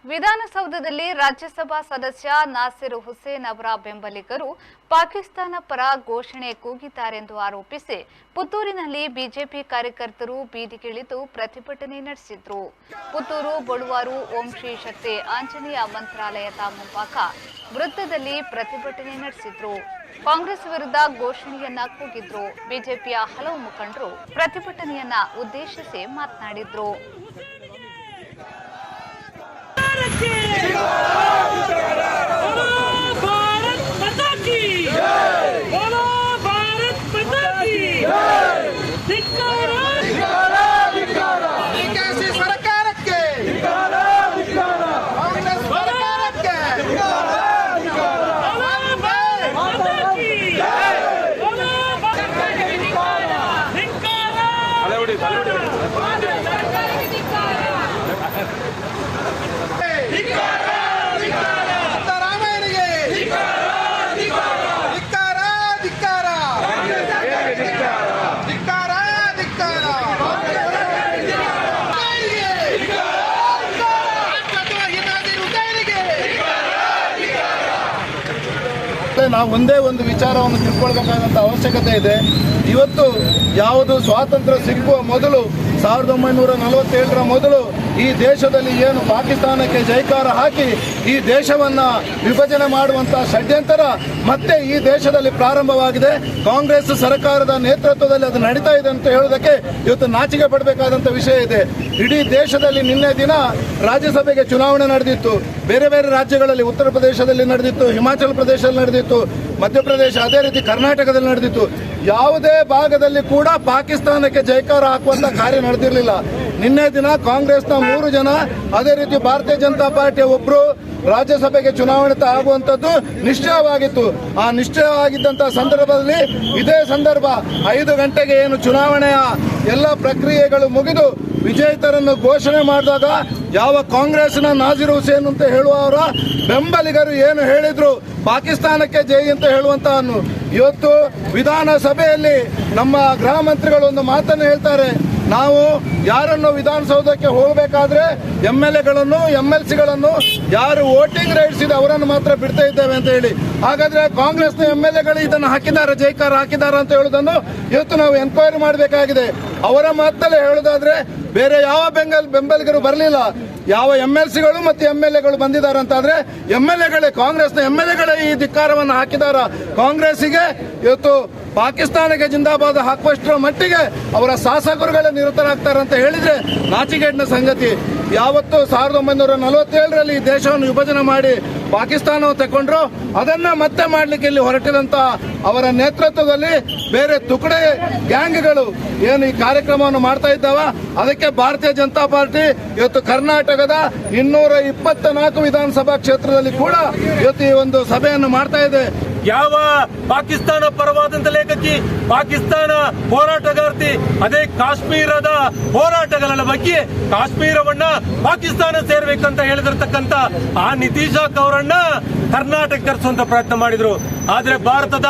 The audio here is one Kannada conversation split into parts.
ವಿಧಾನಸೌಧದಲ್ಲಿ ರಾಜ್ಯಸಭಾ ಸದಸ್ಯ ನಾಸಿರ್ ಹುಸೇನ್ ಅವರ ಬೆಂಬಲಿಗರು ಪಾಕಿಸ್ತಾನ ಪರ ಘೋಷಣೆ ಕೂಗಿದ್ದಾರೆಂದು ಆರೋಪಿಸಿ ಪುತ್ತೂರಿನಲ್ಲಿ ಬಿಜೆಪಿ ಕಾರ್ಯಕರ್ತರು ಬೀದಿಗಿಳಿದು ಪ್ರತಿಭಟನೆ ನಡೆಸಿದರು. ಪುತ್ತೂರು ಬಳುವಾರು ಓಂ ಶ್ರೀ ಶಕ್ತಿ ಆಂಜನೇಯ ಮಂತ್ರಾಲಯದ ಮುಂಭಾಗ ವೃತ್ತದಲ್ಲಿ ಪ್ರತಿಭಟನೆ ನಡೆಸಿದ್ರು. ಕಾಂಗ್ರೆಸ್ ವಿರುದ್ಧ ಘೋಷಣೆಯನ್ನ ಕೂಗಿದ್ರು. ಬಿಜೆಪಿಯ ಹಲವು ಮುಖಂಡರು ಪ್ರತಿಭಟನೆಯನ್ನ ಉದ್ದೇಶಿಸಿ ಮಾತನಾಡಿದ್ರು. ನಾವು ಒಂದೇ ಒಂದು ವಿಚಾರವನ್ನು ತಿಳ್ಕೊಳ್ಬೇಕಾದಂಥ ಅವಶ್ಯಕತೆ ಇದೆ. ಇವತ್ತು ಯಾವುದು ಸ್ವಾತಂತ್ರ್ಯ ಸಿಕ್ಕುವ ಮೊದಲು 1947ರ ಮೊದಲು ಈ ದೇಶದಲ್ಲಿ ಏನು ಪಾಕಿಸ್ತಾನಕ್ಕೆ ಜೈಕಾರ ಹಾಕಿ ಈ ದೇಶವನ್ನು ವಿಭಜನೆ ಮಾಡುವಂಥ ಷಡ್ಯಂತರ ಮತ್ತೆ ಈ ದೇಶದಲ್ಲಿ ಪ್ರಾರಂಭವಾಗಿದೆ. ಕಾಂಗ್ರೆಸ್ ಸರ್ಕಾರದ ನೇತೃತ್ವದಲ್ಲಿ ಅದು ನಡೀತಾ ಇದೆ ಅಂತ ಹೇಳೋದಕ್ಕೆ ಇವತ್ತು ನಾಚಿಕೆ ಪಡಬೇಕಾದಂಥ ವಿಷಯ ಇದೆ. ಇಡೀ ದೇಶದಲ್ಲಿ ನಿನ್ನೆ ದಿನ ರಾಜ್ಯಸಭೆಗೆ ಚುನಾವಣೆ ನಡೆದಿತ್ತು. ಬೇರೆ ಬೇರೆ ರಾಜ್ಯಗಳಲ್ಲಿ ಉತ್ತರ ಪ್ರದೇಶದಲ್ಲಿ ನಡೆದಿತ್ತು, ಹಿಮಾಚಲ ಪ್ರದೇಶದಲ್ಲಿ ನಡೆದಿತ್ತು, ಮಧ್ಯಪ್ರದೇಶ, ಅದೇ ರೀತಿ ಕರ್ನಾಟಕದಲ್ಲಿ ನಡೆದಿತ್ತು. ಯಾವುದೇ ಭಾಗದಲ್ಲಿ ಕೂಡ ಪಾಕಿಸ್ತಾನಕ್ಕೆ ಜೈಕಾರ ಹಾಕುವಂತ ಕಾರ್ಯ ನಡೆದಿರಲಿಲ್ಲ. ನಿನ್ನೆ ದಿನ ಕಾಂಗ್ರೆಸ್ನ 3 ಜನ, ಅದೇ ರೀತಿ ಭಾರತೀಯ ಜನತಾ ಪಾರ್ಟಿಯ ಒಬ್ಬರು ರಾಜ್ಯಸಭೆಗೆ ಚುನಾವಣೆ ಆಗುವಂಥದ್ದು ನಿಶ್ಚಯವಾಗಿತ್ತು. ಆ ನಿಶ್ಚಯವಾಗಿದ್ದಂಥ ಸಂದರ್ಭದಲ್ಲಿ ಇದೇ ಸಂದರ್ಭ 5 ಗಂಟೆಗೆ ಏನು ಚುನಾವಣೆಯ ಎಲ್ಲ ಪ್ರಕ್ರಿಯೆಗಳು ಮುಗಿದು ವಿಜೇತರನ್ನು ಘೋಷಣೆ ಮಾಡಿದಾಗ ಯಾವ ಕಾಂಗ್ರೆಸ್ನ ನಾಸಿರ್ ಹುಸೇನ್ ಅಂತ ಹೇಳುವವರ ಬೆಂಬಲಿಗರು ಏನು ಹೇಳಿದ್ರು, ಪಾಕಿಸ್ತಾನಕ್ಕೆ ಜೈ ಅಂತ ಹೇಳುವಂತಹನ್ನು ಇವತ್ತು ವಿಧಾನಸಭೆಯಲ್ಲಿ ನಮ್ಮ ಗೃಹ ಮಂತ್ರಿಗಳು ಒಂದು ಮಾತನ್ನು ಹೇಳ್ತಾರೆ. ನಾವು ಯಾರನ್ನು ವಿಧಾನಸೌಧಕ್ಕೆ ಹೋಗಬೇಕಾದ್ರೆ MLAಗಳನ್ನು MLCಗಳನ್ನು ಯಾರು ವೋಟಿಂಗ್ ರೈಟ್ಸ್ ಇದೆ ಅವರನ್ನು ಮಾತ್ರ ಬಿಡ್ತಾ ಇದ್ದೇವೆ ಅಂತ ಹೇಳಿ. ಹಾಗಾದ್ರೆ ಕಾಂಗ್ರೆಸ್ನ MLAಗಳು ಇದನ್ನು ಹಾಕಿದ್ದಾರೆ, ಜೈಕಾರ ಹಾಕಿದ್ದಾರೆ ಅಂತ ಹೇಳುವುದನ್ನು ಇವತ್ತು ನಾವು ಎನ್ಕ್ವೈರಿ ಮಾಡಬೇಕಾಗಿದೆ. ಅವರ ಮಾತಲ್ಲೇ ಹೇಳುವುದಾದ್ರೆ ಬೇರೆ ಯಾವ ಬೆಂಬಲಿಗರು ಬರಲಿಲ್ಲ. ಯಾವ MLCಗಳು ಮತ್ತು MLAಗಳು ಬಂದಿದ್ದಾರೆ ಅಂತಾದ್ರೆ MLAಗಳೇ, ಕಾಂಗ್ರೆಸ್ನ MLAಗಳೇ ಈ ಧಿಕ್ಕಾರವನ್ನು ಹಾಕಿದಾರ. ಕಾಂಗ್ರೆಸ್ಸಿಗೆ ಇವತ್ತು ಪಾಕಿಸ್ತಾನಕ್ಕೆ ಜಿಂದಾಬಾದ್ ಹಾಕುವಷ್ಟರ ಮಟ್ಟಿಗೆ ಅವರ ಶಾಸಕರುಗಳೇ ನಿರತರಾಗ್ತಾರೆ ಅಂತ ಹೇಳಿದ್ರೆ ನಾಚಿಕೆಗೇಡಿನ ಸಂಗತಿ. ಯಾವತ್ತು 1947ರಲ್ಲಿ ಈ ದೇಶವನ್ನು ವಿಭಜನೆ ಮಾಡಿ ಪಾಕಿಸ್ತಾನವನ್ನು ತಗೊಂಡ್ರು, ಅದನ್ನ ಮತ್ತೆ ಮಾಡಲಿಕ್ಕೆ ಇಲ್ಲಿ ಹೊರಟಿದಂತ ಅವರ ನೇತೃತ್ವದಲ್ಲಿ ಬೇರೆ ತುಕಡೆ ಗ್ಯಾಂಗ್ಗಳು ಏನು ಈ ಕಾರ್ಯಕ್ರಮವನ್ನು ಮಾಡ್ತಾ ಇದ್ದಾವ, ಅದಕ್ಕೆ ಭಾರತೀಯ ಜನತಾ ಪಾರ್ಟಿ ಇವತ್ತು ಕರ್ನಾಟಕದ 224 ವಿಧಾನಸಭಾ ಕ್ಷೇತ್ರದಲ್ಲಿ ಕೂಡ ಇವತ್ತು ಈ ಒಂದು ಸಭೆಯನ್ನು ಮಾಡ್ತಾ ಇದೆ. ಯಾವ ಪಾಕಿಸ್ತಾನ ಪರವಾದಂತ ಲೇಖಕಿ, ಪಾಕಿಸ್ತಾನ ಹೋರಾಟಗಾರ್ತಿ, ಅದೇ ಕಾಶ್ಮೀರದ ಹೋರಾಟಗಳ ಬಗ್ಗೆ ಕಾಶ್ಮೀರವನ್ನ ಪಾಕಿಸ್ತಾನ ಸೇರ್ಬೇಕಂತ ಹೇಳಿದಿರ್ತಕ್ಕಂಥ ಆ ನಿತೀಶ್ ಅವರನ್ನ ಕರ್ನಾಟಕ ಕರೆಸುವಂತ ಪ್ರಯತ್ನ ಮಾಡಿದ್ರು. ಆದ್ರೆ ಭಾರತದ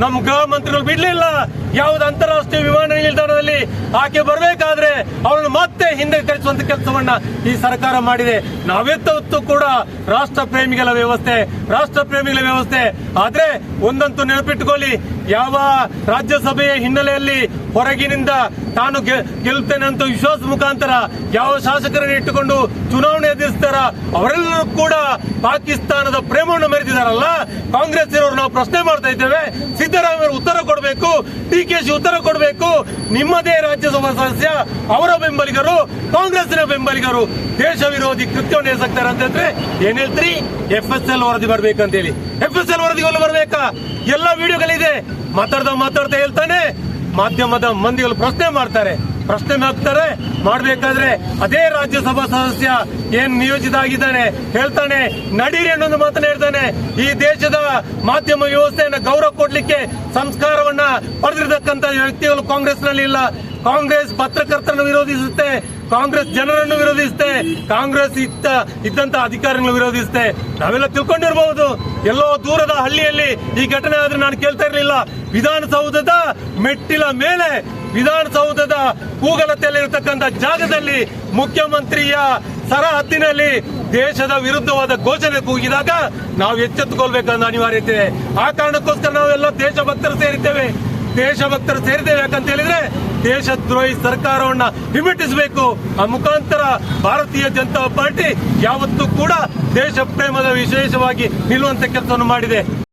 ನಮ್ಮ ಗೃಹ ಮಂತ್ರಿಗಳು ಬಿಡ್ಲಿಲ್ಲ. ಯಾವ್ದು ಅಂತಾರಾಷ್ಟ್ರೀಯ ವಿಮಾನ ನಿಲ್ದಾಣದಲ್ಲಿ ಆಕೆ ಬರಬೇಕಾದ್ರೆ ಅವರನ್ನು ಮತ್ತೆ ಹಿಂದೆ ಕರೆಸುವಂತ ಕೆಲಸವನ್ನ ಈ ಸರ್ಕಾರ ಮಾಡಿದೆ. ನಾವೆತ್ತೂ ಕೂಡ ರಾಷ್ಟ್ರ ಪ್ರೇಮಿಗಳ ವ್ಯವಸ್ಥೆ. ಆದ್ರೆ ಒಂದಂತೂ ನೆನಪಿಟ್ಟುಕೊಳ್ಳಿ, ಯಾವ ರಾಜ್ಯಸಭೆಯ ಹಿನ್ನೆಲೆಯಲ್ಲಿ ಹೊರಗಿನಿಂದ ತಾನು ಗೆಲ್ತೇನೆ ಅಂತ ವಿಶ್ವಾಸ ಮುಖಾಂತರ ಯಾವ ಶಾಸಕರನ್ನು ಇಟ್ಟುಕೊಂಡು ಚುನಾವಣೆ ಎದುರಿಸ್ತಾರ ಅವರೆಲ್ಲರೂ ಕೂಡ ಪಾಕಿಸ್ತಾನದ ಪ್ರೇಮವನ್ನು ಮೆರೆದಿದ್ದಾರಲ್ಲ. ಕಾಂಗ್ರೆಸ್ ಇರೋರು ನಾವು ಪ್ರಶ್ನೆ ಮಾಡ್ತಾ ಇದ್ದೇವೆ. ಸಿದ್ದರಾಮಯ್ಯ ಉತ್ತರ ಕೊಡಬೇಕು, DKಶಿ ಉತ್ತರ ಕೊಡಬೇಕು. ನಿಮ್ಮದೇ ರಾಜ್ಯಸಭಾ ಸದಸ್ಯ, ಅವರ ಬೆಂಬಲಿಗರು, ಕಾಂಗ್ರೆಸ್ನ ಬೆಂಬಲಿಗರು ದೇಶ ವಿರೋಧಿ ಕೃತ್ಯವನ್ನು ಎಸಗ್ತಾರೆ ಅಂತಂದ್ರೆ ಏನ್ ಹೇಳ್ತೀರಿ? FSL ವರದಿ ಬರ್ಬೇಕಂತೇಳಿ. FSL ವರದಿಗಳು ಬರ್ಬೇಕಾ? ಎಲ್ಲ ವಿಡಿಯೋಗಳಿದೆ. ಮಾತಾಡ್ತಾ ಹೇಳ್ತಾನೆ ಮಾಧ್ಯಮದ ಮಂದಿಗಳು ಪ್ರಶ್ನೆ ಮಾಡ್ತಾರೆ, ಮಾಡಬೇಕಾದ್ರೆ ಅದೇ ರಾಜ್ಯಸಭಾ ಸದಸ್ಯ ಏನ್ ನಿಯೋಜಿತ ಆಗಿದ್ದಾನೆ ಹೇಳ್ತಾನೆ, ನಡೀರಿ ಅನ್ನೊಂದು ಮಾತನ್ನ ಹೇಳ್ತಾನೆ. ಈ ದೇಶದ ಮಾಧ್ಯಮ ವ್ಯವಸ್ಥೆಯನ್ನ ಗೌರವ ಕೊಡ್ಲಿಕ್ಕೆ ಸಂಸ್ಕಾರವನ್ನ ಪಡೆದಿರತಕ್ಕಂತ ವ್ಯಕ್ತಿಗಳು ಕಾಂಗ್ರೆಸ್ನಲ್ಲಿ ಇಲ್ಲ. ಕಾಂಗ್ರೆಸ್ ಪತ್ರಕರ್ತರನ್ನು ವಿರೋಧಿಸುತ್ತೆ, ಕಾಂಗ್ರೆಸ್ ಜನರನ್ನು ವಿರೋಧಿಸುತ್ತೆ, ಕಾಂಗ್ರೆಸ್ ಇದ್ದಂತ ಅಧಿಕಾರಿಗಳನ್ನು ವಿರೋಧಿಸುತ್ತೆ. ನಾವೆಲ್ಲ ತಿಳ್ಕೊಂಡಿರಬಹುದು. ಎಲ್ಲೋ ದೂರದ ಹಳ್ಳಿಯಲ್ಲಿ ಈ ಘಟನೆ ಆದ್ರೆ ನಾನು ಕೇಳ್ತಾ ಇರಲಿಲ್ಲ. ವಿಧಾನಸೌಧದ ಮೆಟ್ಟಿಲ ಮೇಲೆ, ವಿಧಾನಸೌಧದ ಕೂಗಲತೆಯಲ್ಲಿರತಕ್ಕಂಥ ಜಾಗದಲ್ಲಿ ಮುಖ್ಯಮಂತ್ರಿಯ ಸರಹದ್ದಿನಲ್ಲಿ ದೇಶದ ವಿರುದ್ಧವಾದ ಘೋಷಣೆ ಕೂಗಿದಾಗ ನಾವು ಎಚ್ಚೆತ್ತುಕೊಳ್ಬೇಕಾದ ಅನಿವಾರ್ಯತೆ ಇದೆ. ಆ ಕಾರಣಕ್ಕೋಸ್ಕರ ನಾವೆಲ್ಲ ದೇಶಭಕ್ತರು ಸೇರಿದ್ದೇವೆ. ದೇಶಭಕ್ತರು ಸೇರಿದ್ದೇವೆ ಯಾಕಂತ ಹೇಳಿದ್ರೆ ದೇಶದ್ರೋಹಿ ಸರ್ಕಾರವನ್ನ ಹಿಮ್ಮೆಟ್ಟಿಸಬೇಕು. ಆ ಮುಖಾಂತರ ಭಾರತೀಯ ಜನತಾ ಪಾರ್ಟಿ ಯಾವತ್ತೂ ಕೂಡ ದೇಶ ಪ್ರೇಮದ ವಿಶೇಷವಾಗಿ ನಿಲ್ಲುವಂತ ಕೆಲಸವನ್ನು ಮಾಡಿದೆ.